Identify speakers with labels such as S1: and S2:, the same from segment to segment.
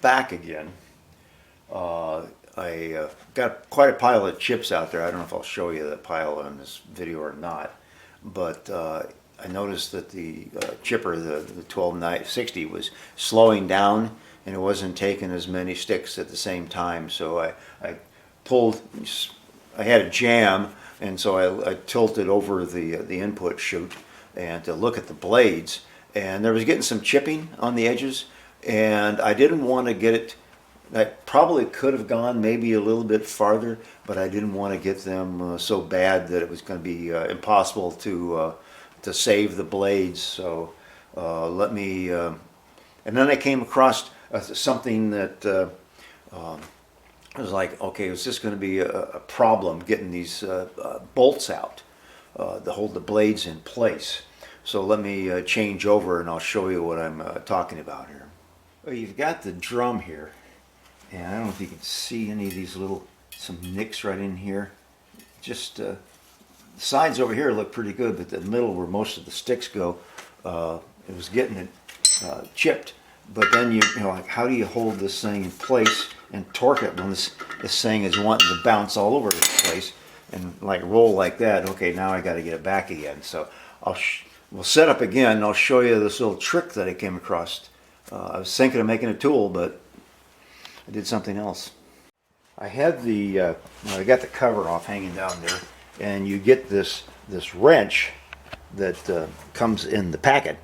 S1: back again. I got quite a pile of chips out there. I don't know if I'll show you that pile on this video or not, but I noticed that the chipper, the 1260, was slowing down and it wasn't taking as many sticks at the same time. So I pulled, I had a jam, and so I tilted over the input chute and to look at the blades, and there was getting some chipping on the edges, and I didn't want to get it. I probably could have gone maybe a little bit farther, but I didn't want to get them so bad that it was going to be impossible to save the blades. So let me, and then I came across something that I was like, okay, it's just going to be a problem getting these bolts out to hold the blades in place. So let me change over and I'll show you what I'm talking about here. Well, you've got the drum here, and I don't know if you can see any of these some nicks right in here. Just the sides over here look pretty good, but the middle where most of the sticks go, it was getting it chipped. But then you know, like, how do you hold this thing in place and torque it when this thing is wanting to bounce all over the place and like roll like that? Okay, now I got to get it back again. So we'll set up again, and I'll show you this little trick that I came across. I was thinking of making a tool, but I did something else. I had I got the cover off hanging down there, and you get this wrench that comes in the packet.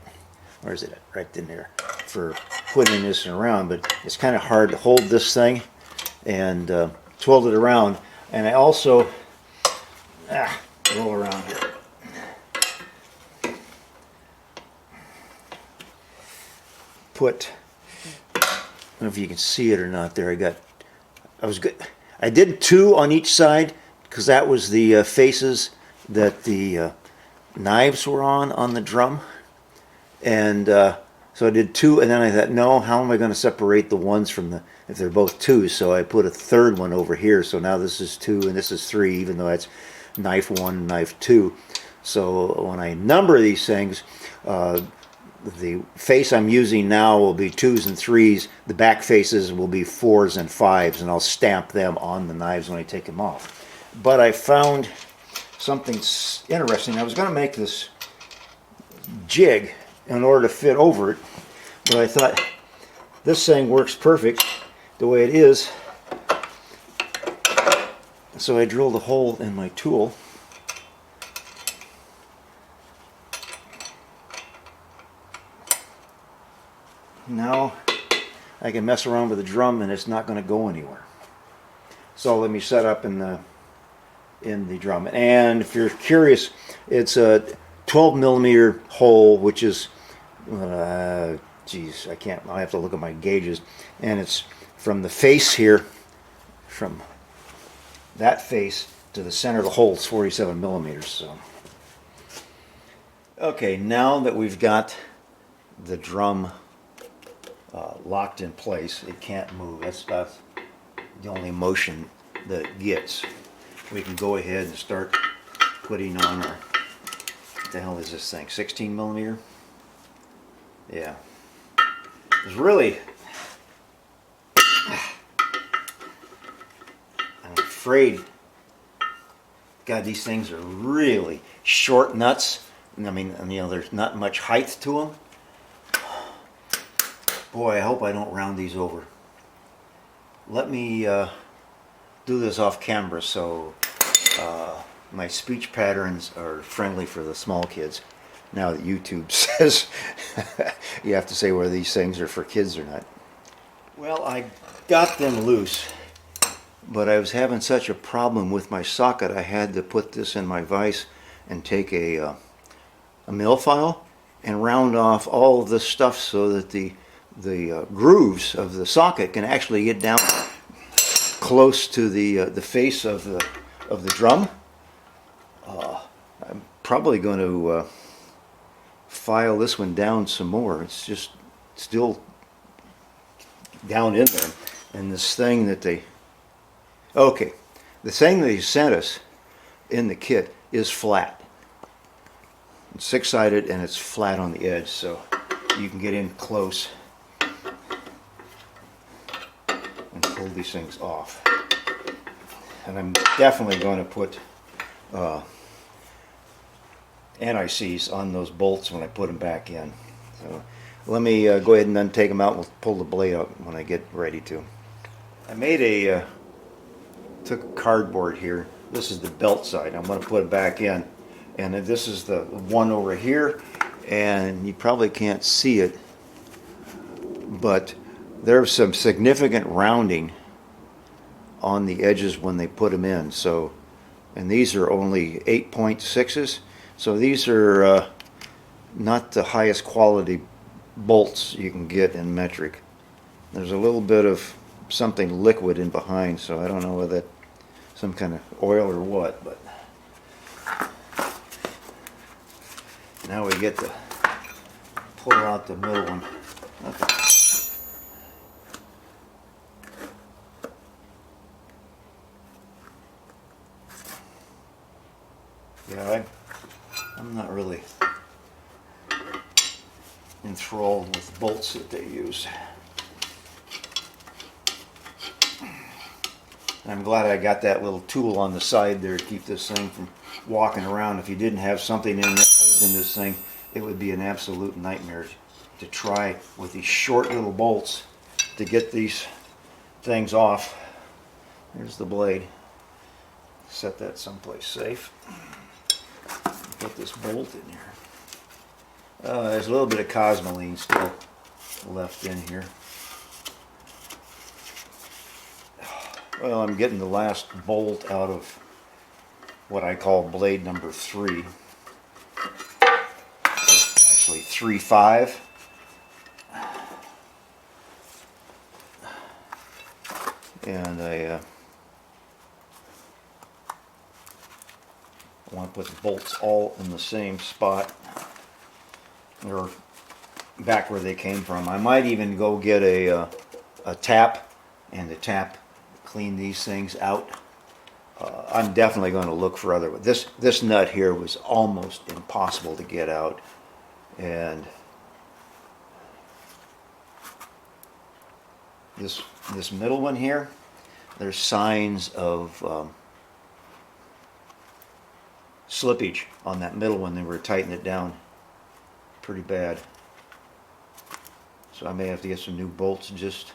S1: Where is it? Right in there, for putting this around. But it's kind of hard to hold this thing and twirl it around. And I also roll around here. Put, I don't know if you can see it or not there. I did 2 on each side because that was the faces that the knives were on the drum. And so I did 2, and then I thought, no, how am I going to separate the ones from if they're both 2? So I put a third one over here. So now this is 2 and this is 3, even though that's knife 1, knife 2. So when I number these things, the face I'm using now will be 2s and 3s. The back faces will be 4s and 5s, and I'll stamp them on the knives when I take them off. But I found something interesting. I was going to make this jig in order to fit over it, but I thought this thing works perfect the way it is. So I drilled a hole in my tool. Now I can mess around with the drum and it's not going to go anywhere. So let me set up in the drum. And if you're curious, it's a 12 millimeter hole, which is, geez, I have to look at my gauges. And it's from the face here, from that face to the center of the hole, it's 47 millimeters. So, okay, now that we've got the drum locked in place, it can't move. That's about the only motion that it gets. We can go ahead and start putting on our, what the hell is this thing, 16 millimeter? Yeah. It's really, I'm afraid, God, these things are really short nuts. I mean, you know, there's not much height to them. Boy, I hope I don't round these over. Let me do this off camera so my speech patterns are friendly for the small kids. Now that YouTube says you have to say whether these things are for kids or not. Well, I got them loose, but I was having such a problem with my socket, I had to put this in my vise and take a mill file and round off all of this stuff so that the grooves of the socket can actually get down close to the face of the drum. I'm probably going to file this one down some more. It's just still down in there. And this thing that the thing they sent us in the kit is flat. It's 6-sided and it's flat on the edge, so you can get in close. pull these things off. And I'm definitely going to put anti-seize on those bolts when I put them back in. So let me go ahead and then take them out and we'll pull the blade out when I get ready to. I made a, took cardboard here. This is the belt side. I'm going to put it back in. And this is the one over here. And you probably can't see it, but there's some significant rounding on the edges when they put them in. So, and these are only 8.6s. So these are not the highest quality bolts you can get in metric. There's a little bit of something liquid in behind, so I don't know whether that's some kind of oil or what, but now we get to pull out the middle one. Okay. Yeah, I'm not really enthralled with bolts that they use. And I'm glad I got that little tool on the side there to keep this thing from walking around. If you didn't have something in there holding this thing, it would be an absolute nightmare to try with these short little bolts to get these things off. Here's the blade. Set that someplace safe. Put this bolt in here. There's a little bit of cosmoline still left in here. Well, I'm getting the last bolt out of what I call blade number 3. Actually 3/5. And I want to put the bolts all in the same spot, or back where they came from. I might even go get a tap, and the tap clean these things out. I'm definitely going to look for other. This nut here was almost impossible to get out, and this middle one here, there's signs of slippage on that middle one. They were tightening it down pretty bad, so I may have to get some new bolts. Just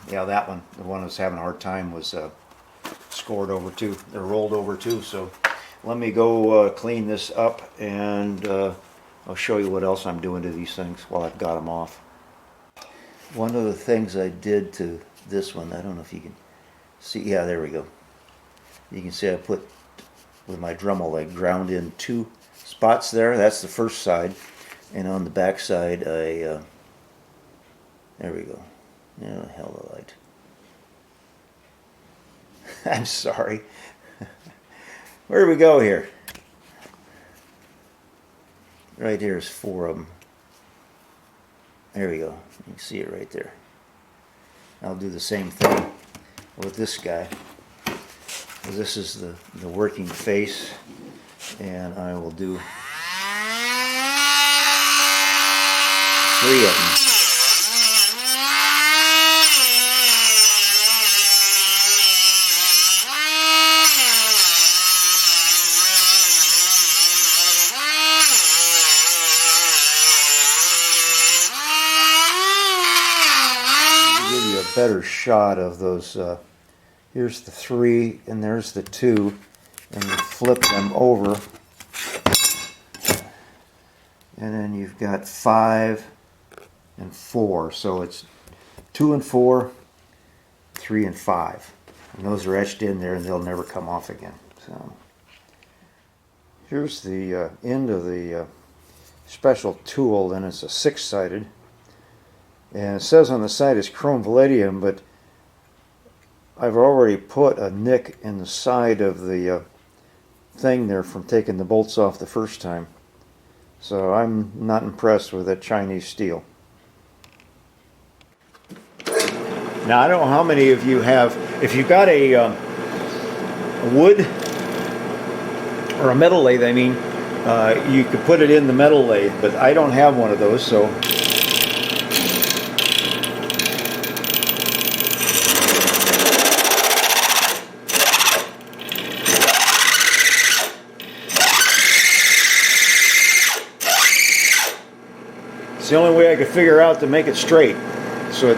S1: yeah, that one, the one I was having a hard time, was scored over too, or rolled over too. So let me go clean this up, and I'll show you what else I'm doing to these things while I've got them off. One of the things I did to this one, I don't know if you can see, yeah, there we go. You can see I put, with my Dremel, I ground in 2 spots there. That's the first side, and on the back side I there we go. Oh, hell of a light. I'm sorry. Where do we go here? Right here is 4 of them. There we go. You can see it right there. I'll do the same thing with this guy. This is the working face, and I will do 3 of them. Better shot of those. Here's the 3 and there's the 2, and you flip them over, and then you've got 5 and 4. So it's 2 and 4, 3 and 5, and those are etched in there and they'll never come off again. So here's the end of the special tool, and it's a 6-sided. And it says on the side it's chrome palladium, but I've already put a nick in the side of the thing there from taking the bolts off the first time. So I'm not impressed with that Chinese steel. Now I don't know how many of you have, if you've got a wood or a metal lathe, I mean, you could put it in the metal lathe, but I don't have one of those, so the only way I could figure out to make it straight. So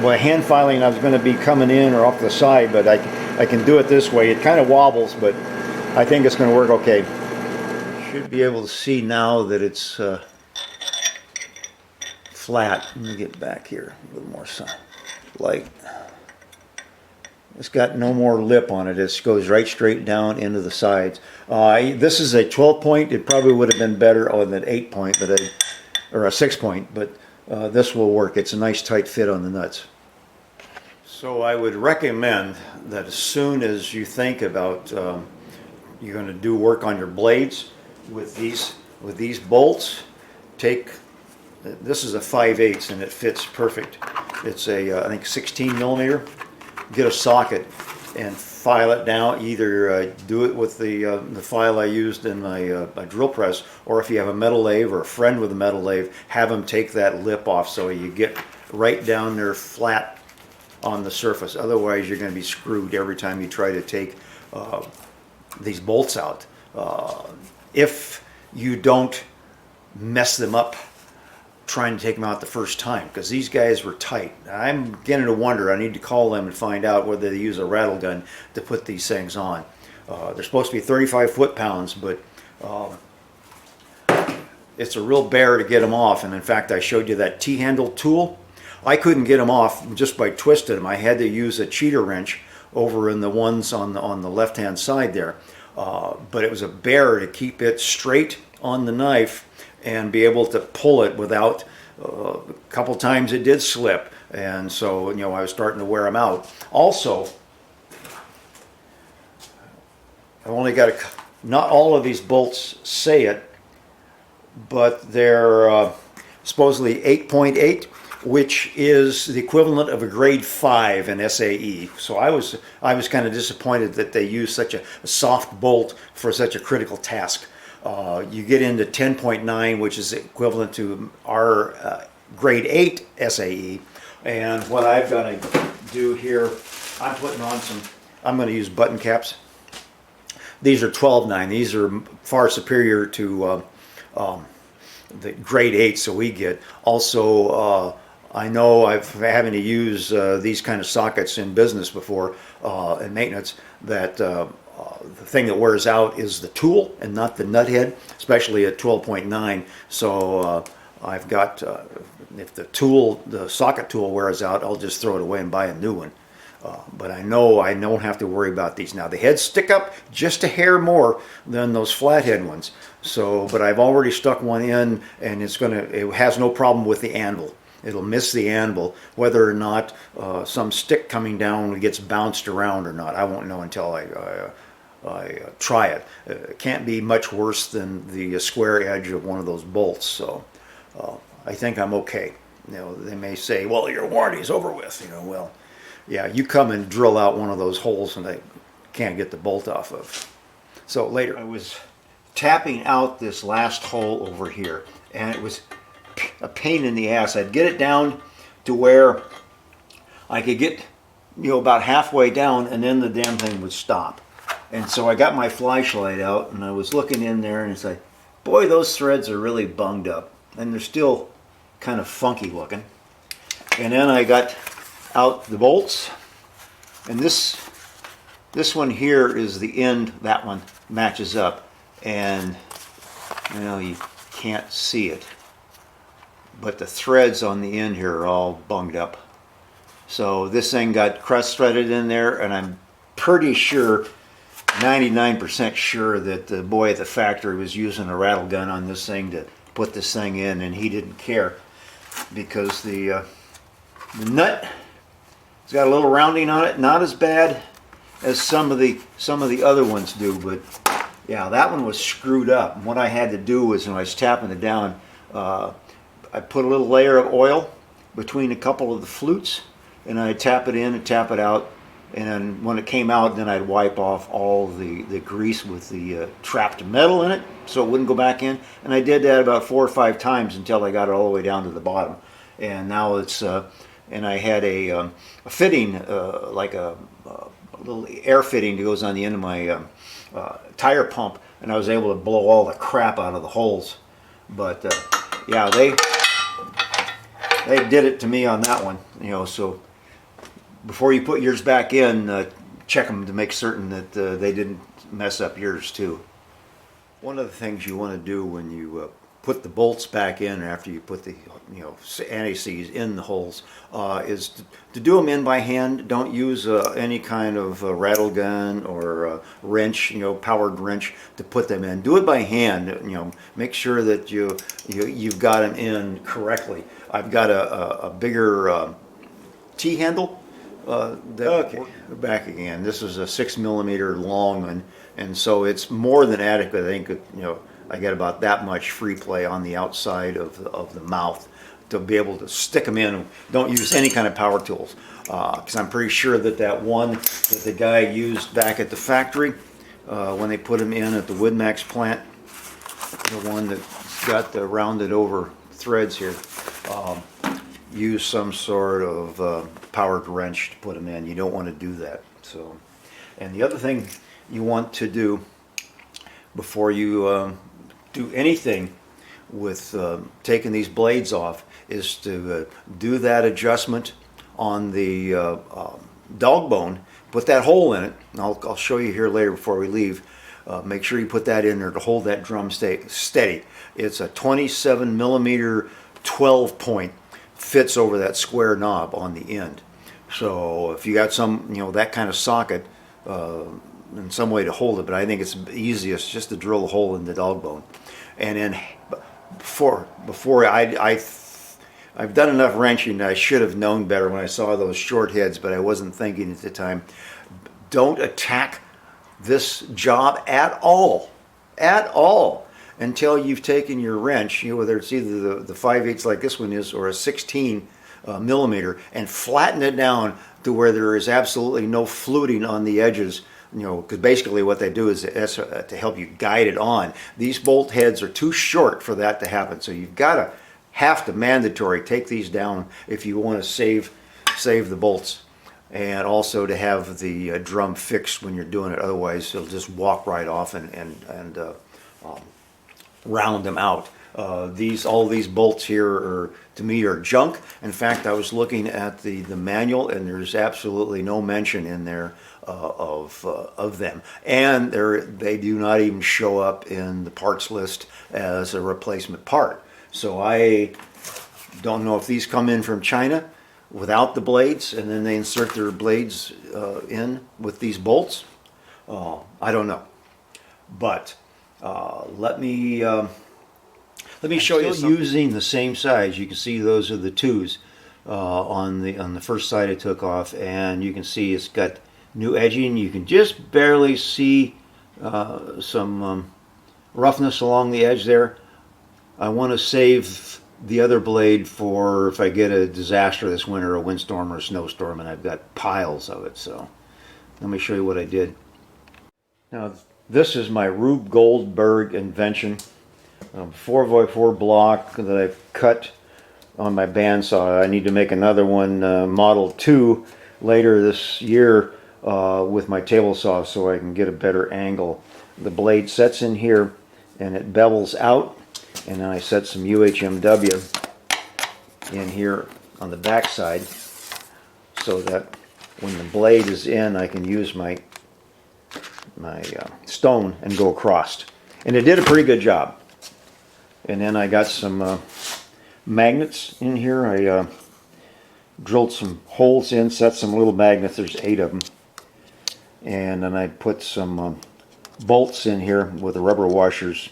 S1: by hand filing, I was going to be coming in or off the side, but I can do it this way. It kind of wobbles, but I think it's going to work okay. Should be able to see now that it's flat. Let me get back here a little more light. It's got no more lip on it. It goes right straight down into the sides. This is a 12 point. It probably would have been better on an 8 point, or a 6 point, but this will work. It's a nice tight fit on the nuts. So I would recommend that as soon as you think about you're going to do work on your blades with these bolts, this is a 5/8 and it fits perfect. It's a I think 16 millimeter. Get a socket and file it down. Either do it with the file I used in my drill press, or if you have a metal lathe or a friend with a metal lathe, have them take that lip off so you get right down there flat on the surface. Otherwise you're going to be screwed every time you try to take these bolts out. If you don't mess them up trying to take them out the first time, because these guys were tight. I'm beginning to wonder. I need to call them and find out whether they use a rattle gun to put these things on. They're supposed to be 35 foot-pounds, but it's a real bear to get them off. And in fact, I showed you that T-handle tool. I couldn't get them off just by twisting them. I had to use a cheater wrench over in the ones on the left-hand side there. But it was a bear to keep it straight on the knife and be able to pull it without, a couple times it did slip, and so I was starting to wear them out. Also, I've only got not all of these bolts say it, but they're supposedly 8.8, which is the equivalent of a grade 5 in SAE. So I was kind of disappointed that they used such a soft bolt for such a critical task. You get into 10.9, which is equivalent to our grade 8 SAE. And what I've got to do here, I'm putting on I'm going to use button caps. These are 12.9. These are far superior to the grade 8 so we get. Also, I know I've having to use these kind of sockets in business before, in maintenance, that the thing that wears out is the tool and not the nut head, especially at 12.9. So I've got, if the socket tool wears out, I'll just throw it away and buy a new one. But I know I don't have to worry about these now. The heads stick up just a hair more than those flathead ones. So, but I've already stuck one in, and it has no problem with the anvil. It'll miss the anvil, whether or not some stick coming down gets bounced around or not. I won't know until I try it. It can't be much worse than the square edge of one of those bolts. So I think I'm okay. They may say, well, your warranty's over with. Well, yeah, you come and drill out one of those holes and I can't get the bolt off of. So later, I was tapping out this last hole over here, and it was a pain in the ass. I'd get it down to where I could get, about halfway down, and then the damn thing would stop. And so I got my flashlight out, and I was looking in there, and it's like, boy, those threads are really bunged up, and they're still kind of funky looking. And then I got out the bolts, and this one here is the end. That one matches up, and you can't see it, but the threads on the end here are all bunged up. So this thing got crust threaded in there, and I'm pretty sure, 99% sure, that the boy at the factory was using a rattle gun on this thing to put this thing in, and he didn't care, because the nut has got a little rounding on it, not as bad as some of the other ones do, but yeah, that one was screwed up. And what I had to do was, when I was tapping it down, I put a little layer of oil between a couple of the flutes, and I'd tap it in and tap it out, and then when it came out, then I'd wipe off all the grease with the trapped metal in it so it wouldn't go back in. And I did that about 4 or 5 times until I got it all the way down to the bottom. And now it's and I had a fitting, like a little air fitting that goes on the end of my tire pump, and I was able to blow all the crap out of the holes. But yeah, they did it to me on that one, you know. So before you put yours back in, check them to make certain that they didn't mess up yours too. One of the things you want to do when you put the bolts back in after you put the anti-seize in the holes is to do them in by hand. Don't use any kind of rattle gun or wrench, powered wrench to put them in. Do it by hand. Make sure that you've got them in correctly. I've got a bigger T-handle. Okay, we're back again. This is a 6mm long one, and so it's more than adequate. I think I get about that much free play on the outside of the mouth to be able to stick them in. Don't use any kind of power tools, because I'm pretty sure that one that the guy used back at the factory when they put them in at the WoodMaxx plant, the one that's got the rounded over threads here, use some sort of powered wrench to put them in. You don't want to do that. So, and the other thing you want to do before you do anything with taking these blades off is to do that adjustment on the dog bone. Put that hole in it. And I'll show you here later before we leave. Make sure you put that in there to hold that drum steady. It's a 27mm 12 point. Fits over that square knob on the end. So if you got some, that kind of socket, and some way to hold it, but I think it's easiest just to drill a hole in the dog bone. And then before I've done enough wrenching. I should have known better when I saw those short heads, but I wasn't thinking at the time. Don't attack this job at all, until you've taken your wrench, whether it's either the 5/8 like this one is or a 16mm, and flatten it down to where there is absolutely no fluting on the edges. Because basically what they do is to help you guide it on. These bolt heads are too short for that to happen, so you've got to mandatory take these down if you want to save the bolts, and also to have the drum fixed when you're doing it. Otherwise, it'll just walk right off and round them out. All these bolts here to me are junk. In fact, I was looking at the manual, and there's absolutely no mention in there of them, and they do not even show up in the parts list as a replacement part. So I don't know if these come in from China without the blades, and then they insert their blades in with these bolts. I don't know, but let me show you something. Using the same size. You can see those are the 2s on the first side I took off, and you can see it's got new edging. You can just barely see some roughness along the edge there. I want to save the other blade for if I get a disaster this winter, a windstorm or a snowstorm, and I've got piles of it. So let me show you what I did. Now this is my Rube Goldberg invention, 4x4 block that I've cut on my bandsaw. I need to make another one, Model 2, later this year with my table saw, so I can get a better angle. The blade sets in here and it bevels out, and then I set some UHMW in here on the back side so that when the blade is in, I can use my stone and go across. And it did a pretty good job. And then I got some magnets in here. I drilled some holes in, set some little magnets. There's 8 of them. And then I put some bolts in here with the rubber washers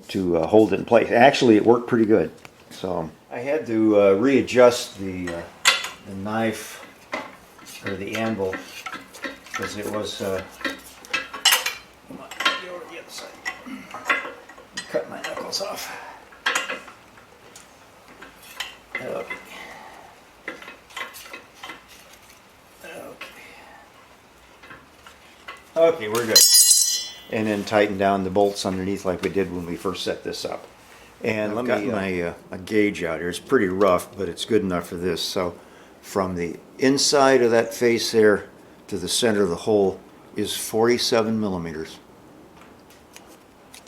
S1: to hold it in place. Actually, it worked pretty good. So I had to readjust the knife, or the anvil, because it was come on, get over to the other side. Cut my knuckles off. Okay. Okay, we're good. And then tighten down the bolts underneath like we did when we first set this up. And I've got my a gauge out here. It's pretty rough, but it's good enough for this. So from the inside of that face there to the center of the hole is 47mm.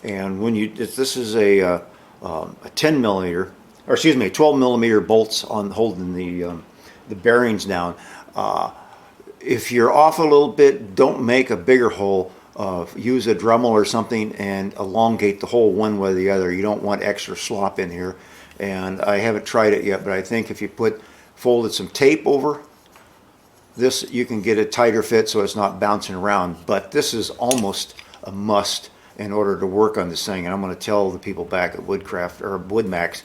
S1: And when this is a 10mm or excuse me, 12 millimeter bolts on holding the bearings down. If you're off a little bit, don't make a bigger hole. Use a Dremel or something and elongate the hole one way or the other. You don't want extra slop in here. And I haven't tried it yet, but I think if you folded some tape over this, you can get a tighter fit so it's not bouncing around. But this is almost a must in order to work on this thing. And I'm going to tell the people back at WoodMaxx,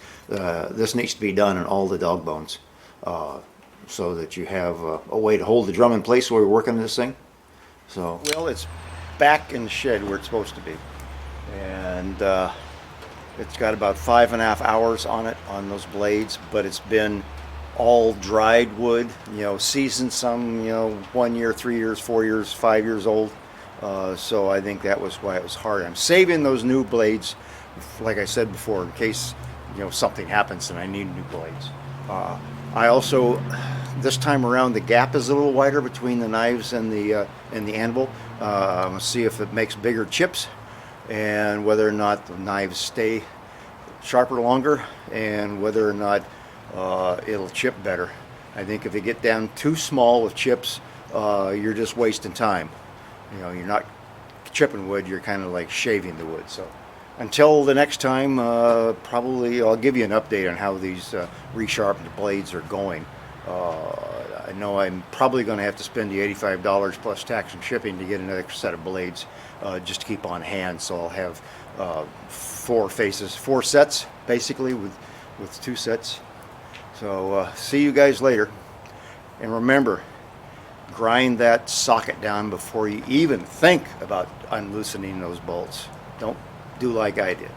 S1: this needs to be done in all the dog bones, so that you have a way to hold the drum in place while you're working on this thing. So, well, it's back in the shed where it's supposed to be, and it's got about 5.5 hours on it, on those blades, but it's been all dried wood, you know, seasoned some, you know, 1 year, 3 years, 4 years, 5 years old. So I think that was why it was hard. I'm saving those new blades, like I said before, in case, you know, something happens and I need new blades. I also, this time around, the gap is a little wider between the knives and the anvil. I'm going to see if it makes bigger chips and whether or not the knives stay sharper longer and whether or not it'll chip better. I think if you get down too small with chips, you're just wasting time. You know, you're not chipping wood, you're kind of like shaving the wood. So until the next time, probably I'll give you an update on how these resharpened blades are going. I know I'm probably going to have to spend the $85 plus tax and shipping to get another set of blades just to keep on hand. So I'll have 4 sets basically with 2 sets. So see you guys later. And remember, grind that socket down before you even think about unloosening those bolts. Don't do like I did.